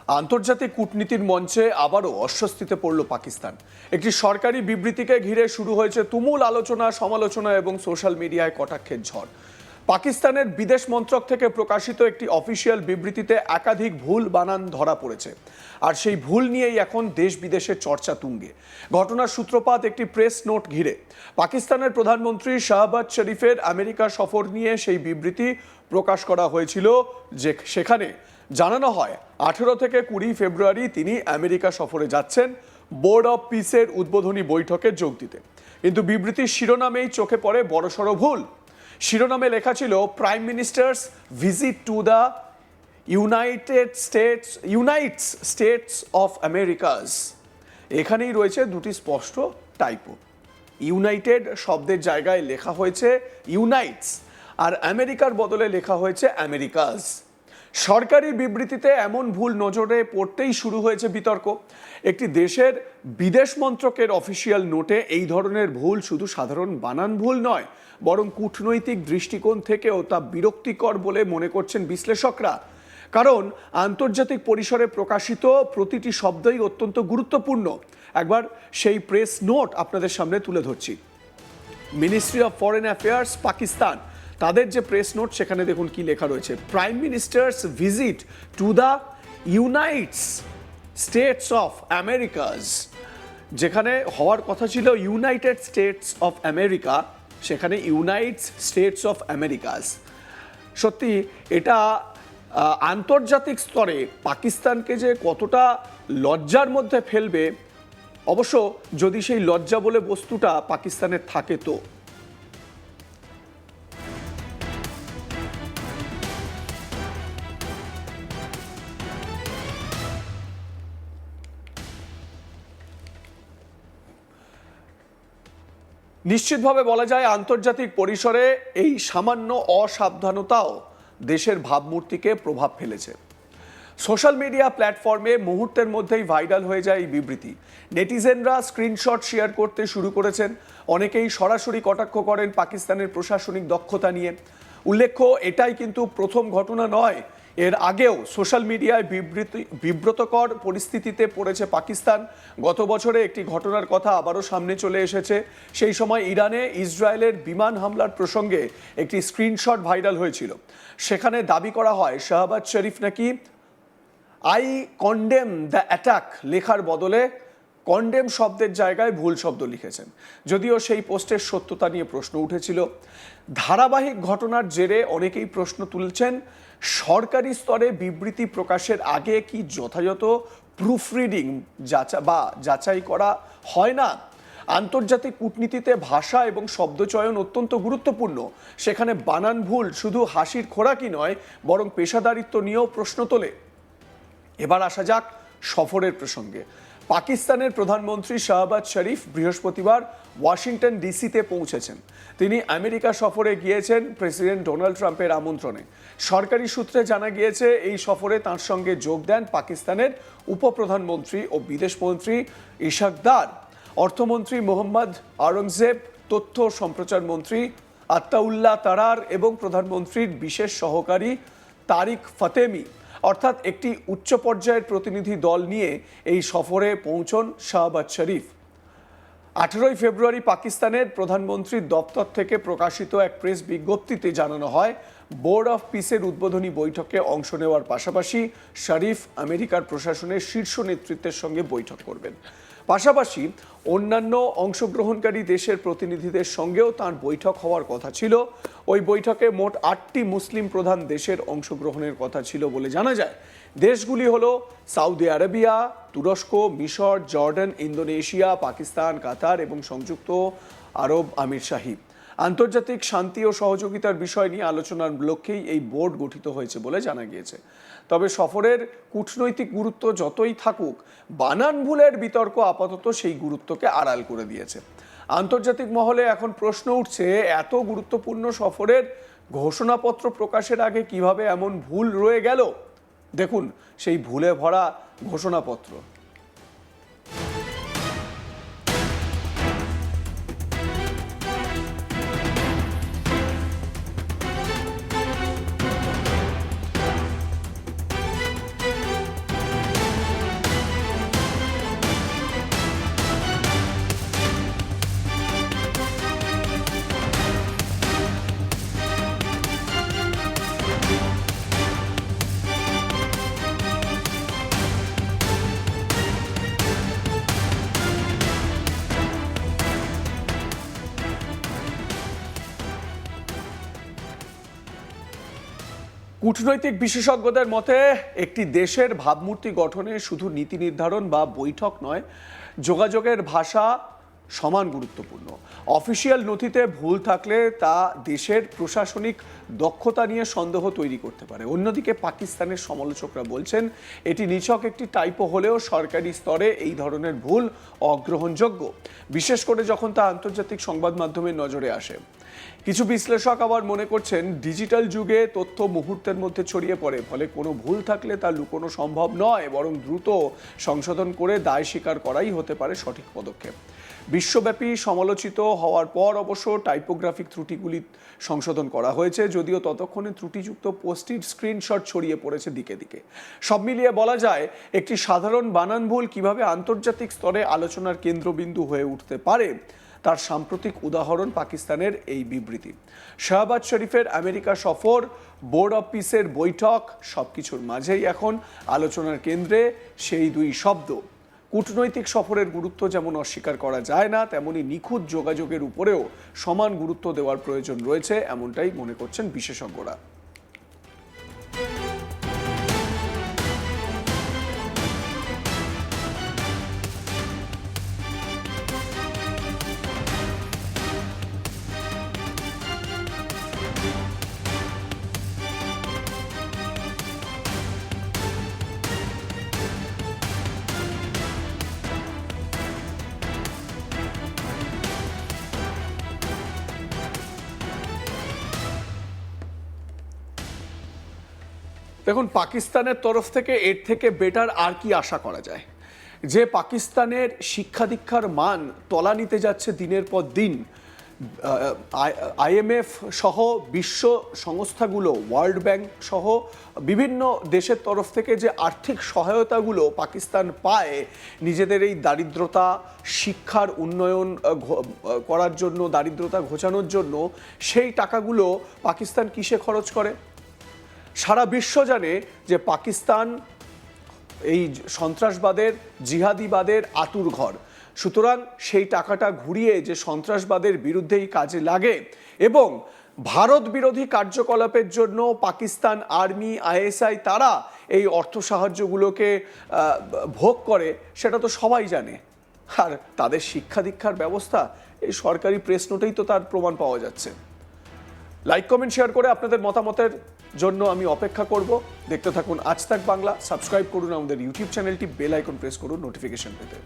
আন্তর্জাতিক কূটনীতির মঞ্চে আবারও অস্বস্তিতে পড়ল পাকিস্তান। একটি সরকারি বিবৃতিকে ঘিরে শুরু হয়েছে তুমুল আলোচনা, সমালোচনা এবং সোশ্যাল মিডিয়ায় কটাক্ষের ঝড়। পাকিস্তানের বিদেশ মন্ত্রক থেকে প্রকাশিত একটি অফিসিয়াল বিবৃতিতে একাধিক ভুল বানান ধরা পড়েছে, আর সেই ভুল নিয়েই এখন দেশ বিদেশে চর্চা তুঙ্গে। ঘটনার সূত্রপাত একটি প্রেস নোট ঘিরে। পাকিস্তানের প্রধানমন্ত্রী শাহবাজ শরীফের আমেরিকা সফর নিয়ে সেই বিবৃতি প্রকাশ করা হয়েছিল, যে সেখানে জানানো হয় 18 থেকে 20 ফেব্রুয়ারি তিনি আমেরিকা সফরে যাচ্ছেন বোর্ড অব পিসের উদ্বোধনী বৈঠকে যোগ দিতে। কিন্তু বিবৃতির শিরোনামেই চোখে পড়ে বড়সড় ভুল। শিরোনামে লেখা ছিল prime ministers visit to the ইউনাইটস states of Americas. এখানেই রয়েছে দুটি স্পষ্ট টাইপো। ইউনাইটেড শব্দের জায়গায় লেখা হয়েছে ইউনাইটস, আর আমেরিকার বদলে লেখা হয়েছে আমেরিকাস। সরকারি বিবৃতিতে এমন ভুল নজরে পড়তেই শুরু হয়েছে বিতর্ক। একটি দেশের বিদেশ মন্ত্রকের অফিসিয়াল নোটে এই ধরনের ভুল শুধু সাধারণ বানান ভুল নয়, বরং কূটনৈতিক দৃষ্টিকোণ থেকেও তা বিরক্তিকর বলে মনে করছেন বিশ্লেষকরা। কারণ আন্তর্জাতিক পরিসরে প্রকাশিত প্রতিটি শব্দই অত্যন্ত গুরুত্বপূর্ণ। একবার সেই প্রেস নোট আপনাদের সামনে তুলে ধরছি। Ministry of foreign affairs Pakistan, তাদের যে প্রেস নোট, সেখানে দেখুন কি লেখা রয়েছে। Prime ministers visit to the ইউনাইটস states of Americas. যেখানে হওয়ার কথা ছিল ইউনাইটেড স্টেটস অফ আমেরিকা, সেখানে ইউনাইটস স্টেটস অফ আমেরিকাস। সত্যি এটা আন্তর্জাতিক স্তরে পাকিস্তানকে যে কতটা লজ্জার মধ্যে ফেলবে, অবশ্য যদি সেই লজ্জা বলে বস্তুটা পাকিস্তানের থাকে তো। নিশ্চিতভাবে বলা যায় আন্তর্জাতিক পরিসরে এই সামান্য অসাবধানতাও দেশের ভাবমূর্তিকে প্রভাব ফেলেছে। সোশ্যাল মিডিয়া প্ল্যাটফর্মে মুহূর্তের মধ্যেই ভাইরাল হয়ে যায় এই বিবৃতি। নেটিজেনরা স্ক্রিনশট শেয়ার করতে শুরু করেছেন। অনেকেই সরাসরি কটাক্ষ করেন পাকিস্তানের প্রশাসনিক দক্ষতা নিয়ে। উল্লেখ্য, এটাই কিন্তু প্রথম ঘটনা নয়। এর আগেও সোশ্যাল মিডিয়ায় বিব্রতকর পরিস্থিতিতে পড়েছে পাকিস্তান। গত বছরে একটি ঘটনার কথা আবারও সামনে চলে এসেছে। সেই সময় ইরানে ইসরায়েলের বিমান হামলার প্রসঙ্গে একটি স্ক্রিনশট ভাইরাল হয়েছিল। সেখানে দাবি করা হয় শাহবাজ শরীফ নাকি আই কন্ডেম দ্য অ্যাটাক লেখার বদলে কন্ডেম শব্দের জায়গায় ভুল শব্দ লিখেছেন। যদিও সেই পোস্টের সত্যতা নিয়ে প্রশ্ন উঠেছিল। ধারাবাহিক ঘটনার জেরে অনেকেই প্রশ্ন তুলছেন, সরকারি স্তরে বিবৃতি প্রকাশের আগে কি যথাযথ প্রুফরিডিং যাচাই করা হয় না? আন্তর্জাতিক কূটনীতিতে ভাষা এবং শব্দচয়ন অত্যন্ত গুরুত্বপূর্ণ। সেখানে বানান ভুল শুধু হাসির খোরাকি নয়, বরং পেশাদারিত্ব নিয়েও প্রশ্ন তোলে। এবার আসা যাক সফরের প্রসঙ্গে। পাকিস্তানের প্রধানমন্ত্রী শাহবাজ শরীফ বৃহস্পতিবার ওয়াশিংটন ডিসিতে পৌঁছেছেন। তিনি আমেরিকা সফরে গিয়েছেন প্রেসিডেন্ট ডোনাল্ড ট্রাম্পের আমন্ত্রণে। সরকারি সূত্রে জানা গিয়েছে এই সফরে তাঁর সঙ্গে যোগ দেন পাকিস্তানের উপপ্রধানমন্ত্রী ও বিদেশমন্ত্রী ইশাক দার, অর্থমন্ত্রী মোহাম্মদ আওরঙ্গজেব, তথ্য সম্প্রচার মন্ত্রী আত্তাউল্লাহ তারার এবং প্রধানমন্ত্রীর বিশেষ সহকারী তারিক ফতেমি। অর্থাৎ একটি উচ্চ পর্যায়ের প্রতিনিধি দল নিয়ে এই সফরে পৌঁছন শাহবাজ শরীফ। 18 ফেব্রুয়ারি পাকিস্তানের প্রধানমন্ত্রীর দপ্তর থেকে প্রকাশিত এক প্রেস বিজ্ঞপ্তিতে জানানো হয়, বোর্ড অফ পিসের উদ্বোধনী বৈঠকে অংশ নেওয়ার পাশাপাশি শরীফ আমেরিকার প্রশাসনের শীর্ষ নেতৃত্বের সঙ্গে বৈঠক করবেন। পাশাপাশি অন্যান্য অংশগ্রহণকারী দেশের প্রতিনিধিদের সঙ্গেও তাঁর বৈঠক হওয়ার কথা ছিল। ওই বৈঠকে মোট 8টি মুসলিম প্রধান দেশের অংশগ্রহণের কথা ছিল বলে জানা যায়। দেশগুলি হলো সৌদি আরবিয়া, তুরস্ক, মিশর, জর্ডান, ইন্দোনেশিয়া, পাকিস্তান, কাতার এবং সংযুক্ত আরব আমিরশাহী। আন্তর্জাতিক শান্তি ও সহযোগিতার বিষয় নিয়ে আলোচনার লক্ষ্যেই এই বোর্ড গঠিত হয়েছে বলে জানা গিয়েছে। তবে সফরের কূটনৈতিক গুরুত্ব যতই থাকুক, বানান ভুলের বিতর্ক আপাতত সেই গুরুত্বকে আড়াল করে দিয়েছে। আন্তর্জাতিক মহলে এখন প্রশ্ন উঠছে, এত গুরুত্বপূর্ণ সফরের ঘোষণাপত্র প্রকাশের আগে কিভাবে এমন ভুল রয়ে গেল? দেখুন সেই ভুলে ভরা ঘোষণাপত্র। কূটনৈতিক বিশেষজ্ঞদের মতে একটি দেশের ভাবমূর্তি গঠনে শুধু নীতি নির্ধারণ বা বৈঠক নয়, যোগাযোগের ভাষা সমান গুরুত্বপূর্ণ। অফিসিয়াল নথিতে ভুল থাকলে তা দেশের প্রশাসনিক দক্ষতা নিয়ে সন্দেহ তৈরি করতে পারে। অন্যদিকে পাকিস্তানের সমালোচকরা বলছেন এটি নিছক একটি টাইপো হলেও সরকারি স্তরে এই ধরনের ভুল অগ্রহণযোগ্য, বিশেষ করে যখন তা আন্তর্জাতিক সংবাদ মাধ্যমের নজরে আসে। কিছু বিশ্লেষক আবার মনে করছেন ডিজিটাল যুগে তথ্য মুহূর্তের মধ্যে ছড়িয়ে পড়ে, ফলে কোনো ভুল থাকলে তা লুকোনো সম্ভব নয়, বরং দ্রুত সংশোধন করে দায় স্বীকার করাই হতে পারে সঠিক পদক্ষেপ। বিশ্বব্যাপী সমালোচিত হওয়ার পর অবশ্য টাইপোগ্রাফিক ত্রুটিগুলি সংশোধন করা হয়েছে, যদিও ততক্ষণে ত্রুটিযুক্ত পোস্টের স্ক্রিনশট ছড়িয়ে পড়েছে দিকে দিকে। সব মিলিয়ে বলা যায় একটি সাধারণ বানান ভুল কিভাবে আন্তর্জাতিক স্তরে আলোচনার কেন্দ্রবিন্দু হয়ে উঠতে পারে তার সাম্প্রতিক উদাহরণ পাকিস্তানের এই বিবৃতি। শাহবাজ শরীফের আমেরিকা সফর, বোর্ড অফ পিসের বৈঠক, সবকিছুর মাঝেই এখন আলোচনার কেন্দ্রে সেই দুই শব্দ। কূটনৈতিক সফরের গুরুত্ব যেমন অস্বীকার করা যায় না, তেমনি নিখুঁত যোগাযোগের উপরেও সমান গুরুত্ব দেওয়ার প্রয়োজন রয়েছে, এমনটাই মনে করছেন বিশেষজ্ঞরা। দেখুন, পাকিস্তানের তরফ থেকে এর থেকে বেটার আর কি আশা করা যায়? যে পাকিস্তানের শিক্ষা দীক্ষার মান তলানিতে যাচ্ছে দিনের পর দিন, IMF সহ বিশ্ব সংস্থাগুলো, ওয়ার্ল্ড ব্যাংক সহ বিভিন্ন দেশের তরফ থেকে যে আর্থিক সহায়তাগুলো পাকিস্তান পায় নিজেদের এই দারিদ্রতা, শিক্ষার উন্নয়ন করার জন্য, দারিদ্রতা ঘোচানোর জন্য, সেই টাকাগুলো পাকিস্তান কিসে খরচ করে? সারা বিশ্ব জানে যে পাকিস্তান এই সন্ত্রাসবাদের, জিহাদিবাদের আতুর ঘর। সুতরাং সেই টাকাটা ঘুরিয়ে যে সন্ত্রাসবাদের বিরুদ্ধেই কাজে লাগে এবং ভারত বিরোধী কার্যকলাপের জন্য পাকিস্তান আর্মি, ISI তারা এই অর্থ সাহায্যগুলোকে ভোগ করে, সেটা তো সবাই জানে। আর তাদের শিক্ষা দীক্ষার ব্যবস্থা এই সরকারি প্রেস নোটেই তো তার প্রমাণ পাওয়া যাচ্ছে। লাইক, কমেন্ট, শেয়ার করে আপনাদের মতামতের জন্য আমি অপেক্ষা করব। দেখতে থাকুন আজ তাক বাংলা। সাবস্ক্রাইব করুন আমাদের ইউটিউব চ্যানেলটি, বেল আইকন প্রেস করুন নোটিফিকেশন পেতে।